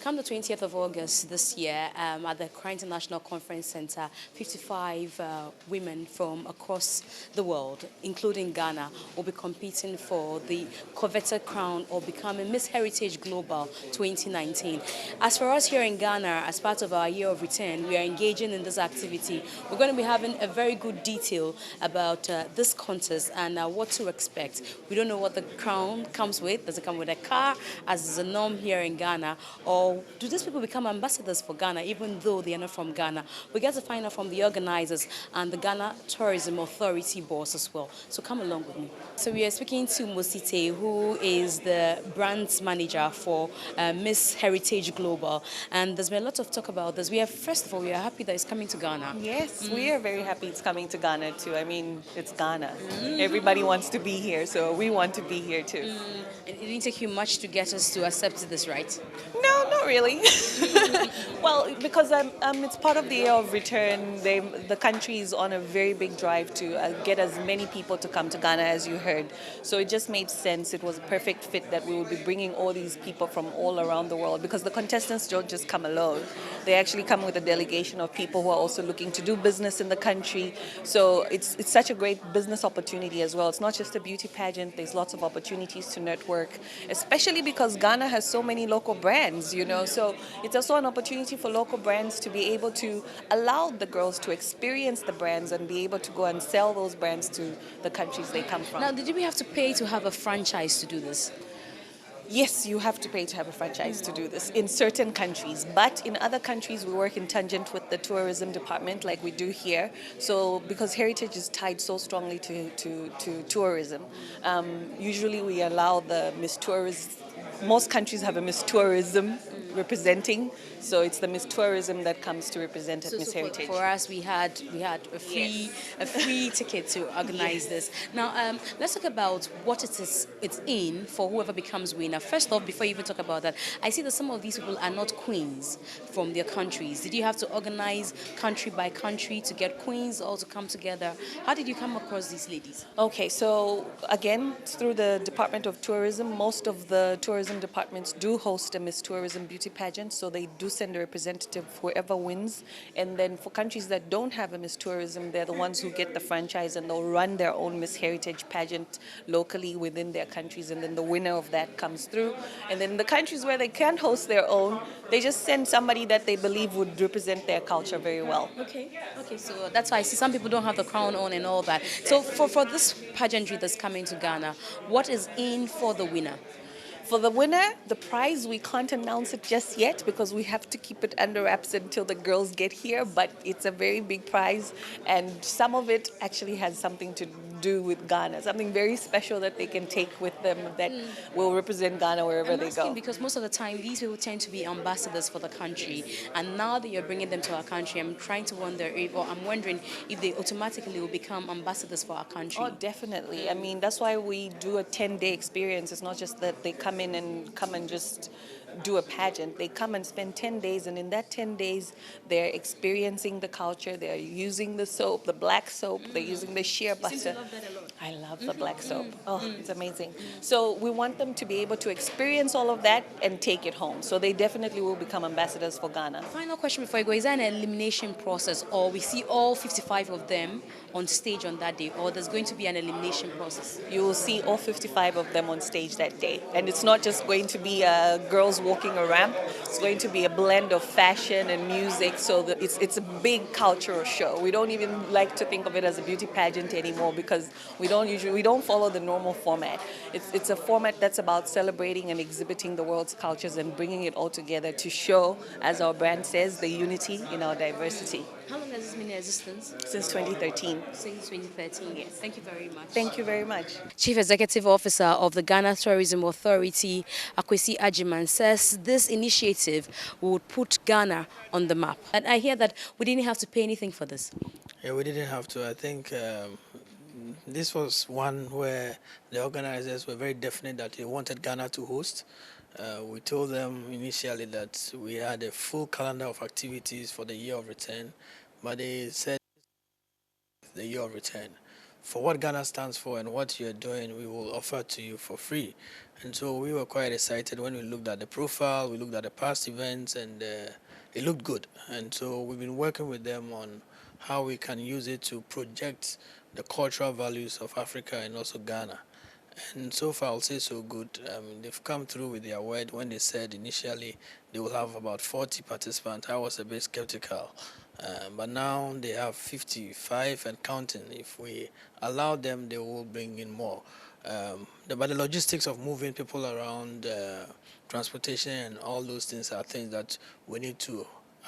Come the 20th of August this year, at the Accra International Conference Center, 55 women from across the world, including Ghana, will be competing for the coveted crown of becoming Miss Heritage Global 2019. As for us here in Ghana, as part of our year of return, we are engaging in this activity. We're going to be having a very good detail about this contest and what to expect. We don't know what the crown comes with. Does it come with a car, as is a norm here in Ghana? Or do these people become ambassadors for Ghana, even though they are not from Ghana? We get to find out from the organizers and the Ghana Tourism Authority boss as well. So come along with me. So we are speaking to Mosite, who is the brands manager for Miss Heritage Global. And there's been a lot of talk about this. First of all, we are happy that it's coming to Ghana. Yes, we are very happy it's coming to Ghana too. I mean, it's Ghana. Everybody wants to be here, so we want to be here too. It didn't take you much to get us to accept this, right? No, not really. Well, because it's part of the year of return. The country is on a very big drive to get as many people to come to Ghana as you heard. So it just made sense. It was a perfect fit that we would be bringing all these people from all around the world, because the contestants don't just come alone. They actually come with a delegation of people who are also looking to do business in the country. So it's such a great business opportunity as well. It's not just a beauty pageant. There's lots of opportunities to network, especially because Ghana has so many local brands, you know. So it's also an opportunity for local brands to be able to allow the girls to experience the brands and be able to go and sell those brands to the countries they come from. Now, did we have to pay to have a franchise to do this? Yes, you have to pay to have a franchise to do this in certain countries, but in other countries we work in tangent with the tourism department like we do here. So because heritage is tied so strongly to tourism, usually we allow the Miss Tourism. Most countries have a Miss Tourism representing, so it's the Miss Tourism that comes to represent at Miss Heritage. For us, we had a free ticket to organize this. Now, let's talk about what it's in for whoever becomes winner. First off, before you even talk about that, I see that some of these people are not queens from their countries. Did you have to organize country by country to get queens all to come together? How did you come across these ladies? Okay, so again, through the Department of Tourism, most of the tourism departments do host a Miss Tourism beauty pageant, so they do send a representative whoever wins. And then for countries that don't have a Miss Tourism, they're the ones who get the franchise and they'll run their own Miss Heritage pageant locally within their countries, and then the winner of that comes through. And then the countries where they can't host their own, they just send somebody that they believe would represent their culture very well. Okay, so that's why I see some people don't have the crown on and all that. So for this pageantry that's coming to Ghana, what is in for the winner? For the winner, the prize, we can't announce it just yet because we have to keep it under wraps until the girls get here, but it's a very big prize, and some of it actually has something to do with Ghana, something very special that they can take with them that will represent Ghana wherever they go. Because most of the time, these people tend to be ambassadors for the country, and now that you're bringing them to our country, I'm wondering if they automatically will become ambassadors for our country. Oh, definitely. I mean, that's why we do a 10-day experience. It's not just that they come in and just do a pageant. They come and spend 10 days, and in that 10 days, they're experiencing the culture. They're using the soap, the black soap. They're using the shea butter. You seem to love that a lot. I love the black soap. Oh, it's amazing. So we want them to be able to experience all of that and take it home. So they definitely will become ambassadors for Ghana. Final question before I go. Is there an elimination process, or we see all 55 of them on stage on that day, or there's going to be an elimination process? You will see all 55 of them on stage that day. And it's not just going to be girls walking a ramp. It's going to be a blend of fashion and music. So it's a big cultural show. We don't even like to think of it as a beauty pageant anymore because we don't follow the normal format. It's a format that's about celebrating and exhibiting the world's cultures and bringing it all together to show, as our brand says, the unity in our diversity. How long has this been in existence? Since 2013. Since 2013. Yes. Thank you very much. Thank you very much. Chief Executive Officer of the Ghana Tourism Authority, Akwesi Ajiman, says this initiative would put Ghana on the map. And I hear that we didn't have to pay anything for this. Yeah, we didn't have to. I think this was one where the organizers were very definite that they wanted Ghana to host. We told them initially that we had a full calendar of activities for the year of return, but they said the year of return. for what Ghana stands for and what you're doing, we will offer to you for free. And so we were quite excited when we looked at the profile, we looked at the past events, and it looked good. And so we've been working with them on how we can use it to project the cultural values of Africa and also Ghana. And so far, I'll say so good. They've come through with their word when they said initially they will have about 40 participants. I was a bit skeptical. But now they have 55 and counting. If we allow them, they will bring in more. But the logistics of moving people around, transportation, and all those things are things that we need to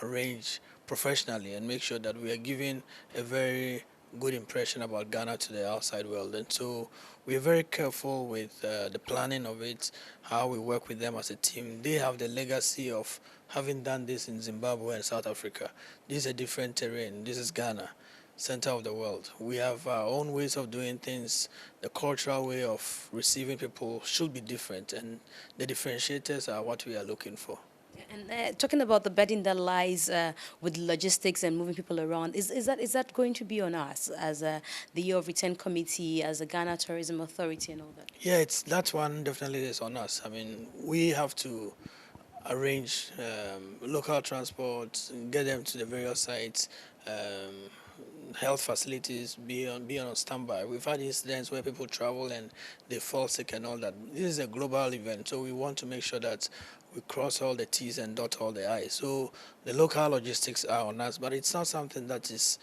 arrange professionally and make sure that we are giving a very good impression about Ghana to the outside world. And so we're very careful with the planning of it, how we work with them as a team. They have the legacy of having done this in Zimbabwe and South Africa. This is a different terrain. This is Ghana, center of the world. We have our own ways of doing things. The cultural way of receiving people should be different, and the differentiators are what we are looking for. And talking about the burden that lies with logistics and moving people around, is that going to be on us as the Year of Return Committee, as the Ghana Tourism Authority and all that? Yeah, that one definitely is on us. I mean, we have to arrange local transport, get them to the various sites, health facilities, be on standby. We've had incidents where people travel and they fall sick and all that. This is a global event, so we want to make sure that we cross all the T's and dot all the I's. So the local logistics are on us, but it's not something that is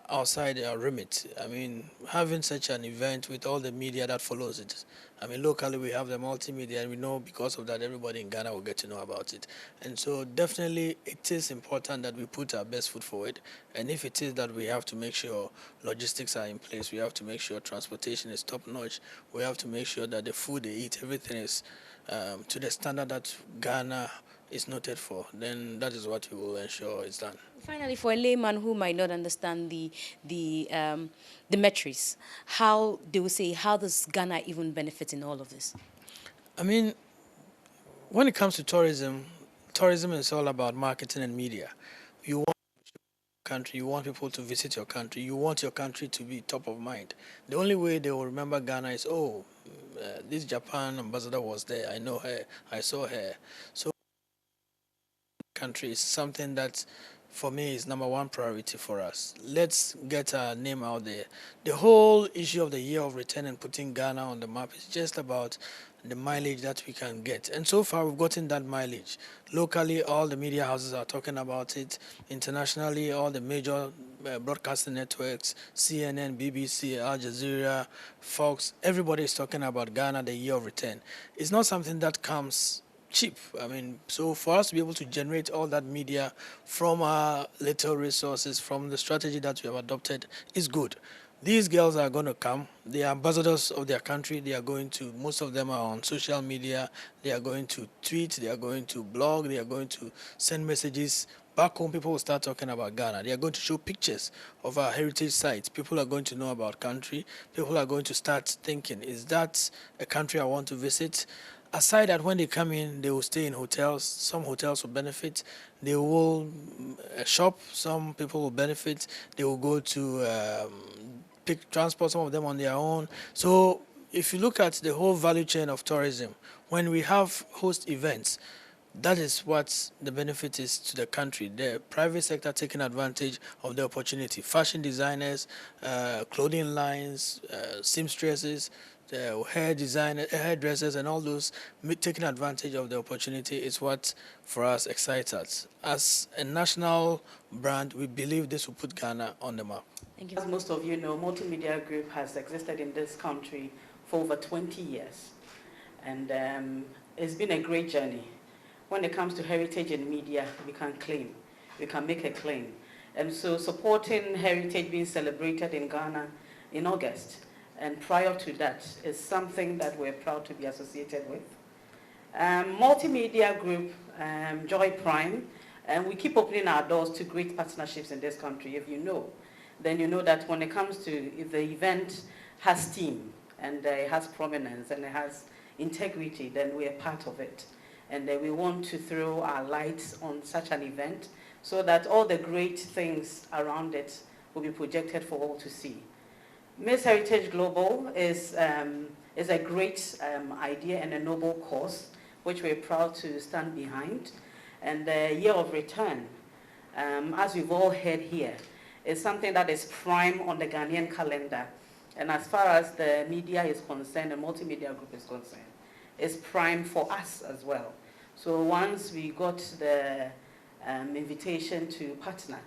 outside our remit. I mean, having such an event with all the media that follows it. I mean, locally we have the multimedia, and we know because of that everybody in Ghana will get to know about it. And so definitely it is important that we put our best foot forward. And if it is that we have to make sure logistics are in place, we have to make sure transportation is top notch, we have to make sure that the food they eat, everything is to the standard that Ghana is noted for, then that is what we will ensure is done. Finally, for a layman who might not understand the metrics, how they will say, how does Ghana even benefit in all of this? I mean, when it comes to tourism, tourism is all about marketing and media. You want country, you want people to visit your country, you want your country to be top of mind. The only way they will remember Ghana is, oh, this Japan ambassador was there, I know her, I saw her. So country is something that for me is number one priority for us. Let's get our name out there. The whole issue of the Year of Return and putting Ghana on the map is just about the mileage that we can get. And so far we've gotten that mileage. Locally, all the media houses are talking about it. Internationally, all the major broadcasting networks, CNN, BBC, Al Jazeera, Fox, everybody is talking about Ghana, the Year of Return. It's not something that comes cheap. I mean, so for us to be able to generate all that media from our little resources, from the strategy that we have adopted, is good. These girls are going to come. They are ambassadors of their country. They are going to, most of them are on social media. They are going to tweet. They are going to blog. They are going to send messages. Back home, people will start talking about Ghana. They are going to show pictures of our heritage sites. People are going to know about country. People are going to start thinking, is that a country I want to visit? Aside that, when they come in, they will stay in hotels. Some hotels will benefit. They will shop. Some people will benefit. They will go to pick transport, some of them on their own. So if you look at the whole value chain of tourism, when we have host events, that is what the benefit is to the country. The private sector taking advantage of the opportunity. Fashion designers, clothing lines, seamstresses, the hair designers, hairdressers, and all those taking advantage of the opportunity is what, for us, excites us. As a national brand, we believe this will put Ghana on the map. Thank you. As most of you know, Multimedia Group has existed in this country for over 20 years. And it's been a great journey. When it comes to heritage and media, we can make a claim. And so supporting heritage being celebrated in Ghana in August, and prior to that, is something that we're proud to be associated with. Multimedia Group, Joy Prime, and we keep opening our doors to great partnerships in this country. If you know, then you know that when it comes to, if the event has steam, and it has prominence, and it has integrity, then we are part of it. And we want to throw our lights on such an event so that all the great things around it will be projected for all to see. Miss Heritage Global is a great idea and a noble cause, which we're proud to stand behind. And the year of return, as we've all heard here, is something that is prime on the Ghanaian calendar. And as far as the media is concerned, the Multimedia Group is concerned, it's prime for us as well. So once we got the invitation to partner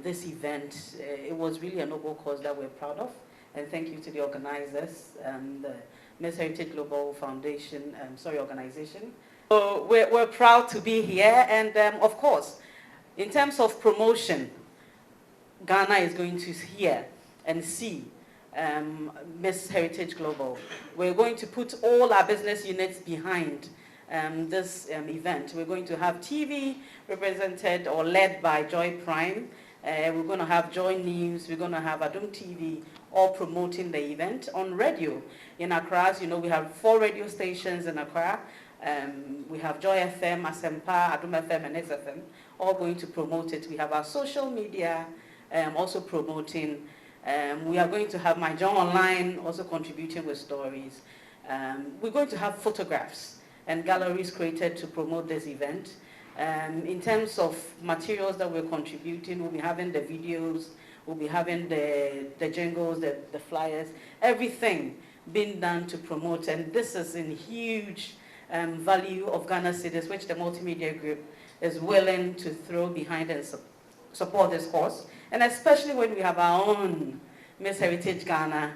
this event, it was really a noble cause that we're proud of. And thank you to the organizers, the Miss Heritage Global Foundation, organization. So we're proud to be here, and of course, in terms of promotion, Ghana is going to hear and see Miss Heritage Global. We're going to put all our business units behind this event. We're going to have TV represented or led by Joy Prime. We're going to have Joy News. We're going to have Adum TV, all promoting the event. On radio in Accra, as you know, we have 4 radio stations in Accra. We have Joy FM, Asempa, Adum FM, and XFM, all going to promote it. We have our social media also promoting. We are going to have My John Online also contributing with stories. We're going to have photographs and galleries created to promote this event. In terms of materials that we're contributing, we'll be having the videos, we'll be having the jingles, the flyers, everything being done to promote. And this is in huge value of Ghana cedis, which the Multimedia Group is willing to throw behind and support this cause. And especially when we have our own Miss Heritage Ghana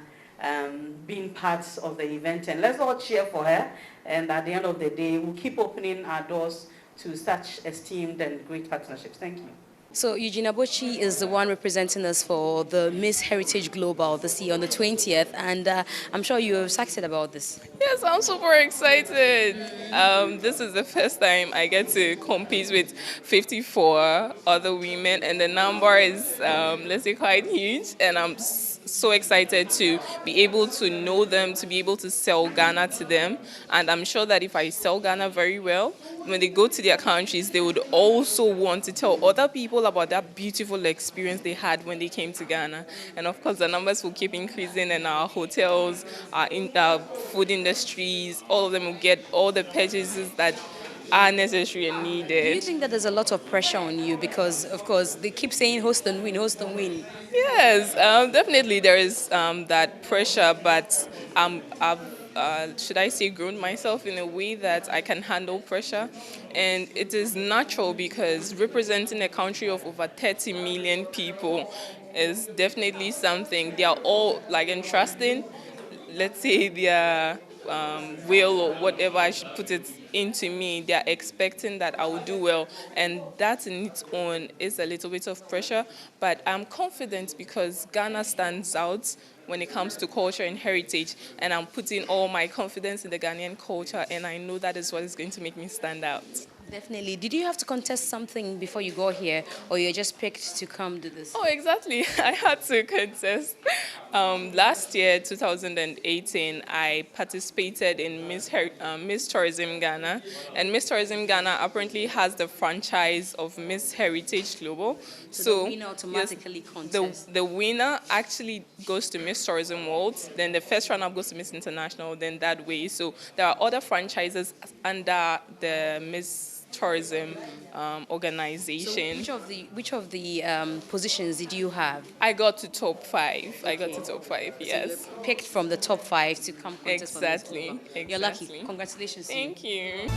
being parts of the event. And let's all cheer for her. And at the end of the day, we'll keep opening our doors to such esteemed and great partnerships. Thank you. So Eugene Abochi is the one representing us for the Miss Heritage Global this year on the 20th, and I'm sure you're excited about this. Yes, I'm super excited. This is the first time I get to compete with 54 other women, and the number is, let's say, quite huge, and I'm so excited to be able to know them, to be able to sell Ghana to them. And I'm sure that if I sell Ghana very well, when they go to their countries, they would also want to tell other people about that beautiful experience they had when they came to Ghana. And of course, the numbers will keep increasing, and our hotels, our food industries, all of them will get all the purchases that are necessary and needed. Do you think that there's a lot of pressure on you because, of course, they keep saying host and win, host and win? Yes, definitely there is that pressure, but I've should I say, grown myself in a way that I can handle pressure. And it is natural because representing a country of over 30 million people is definitely something. They are all like entrusting, let's say, their will or whatever I should put it into me. They are expecting that I will do well, and that in its own is a little bit of pressure, but I'm confident because Ghana stands out when it comes to culture and heritage, and I'm putting all my confidence in the Ghanaian culture, and I know that is what is going to make me stand out. Definitely. Did you have to contest something before you got here, or you just picked to come do this? Oh, exactly. I had to contest. Last year, 2018, I participated in Miss Tourism Ghana, and Miss Tourism Ghana apparently has the franchise of Miss Heritage Global. So the winner automatically contests. The winner actually goes to Miss Tourism World, then the first runner-up goes to Miss International, then that way. So there are other franchises under the Miss Tourism organization. So which of the positions did you have? I got to top 5. Okay. I got to top 5. Yes. So you picked from the top 5 to come contest. Exactly. You're lucky. Congratulations. Thank you.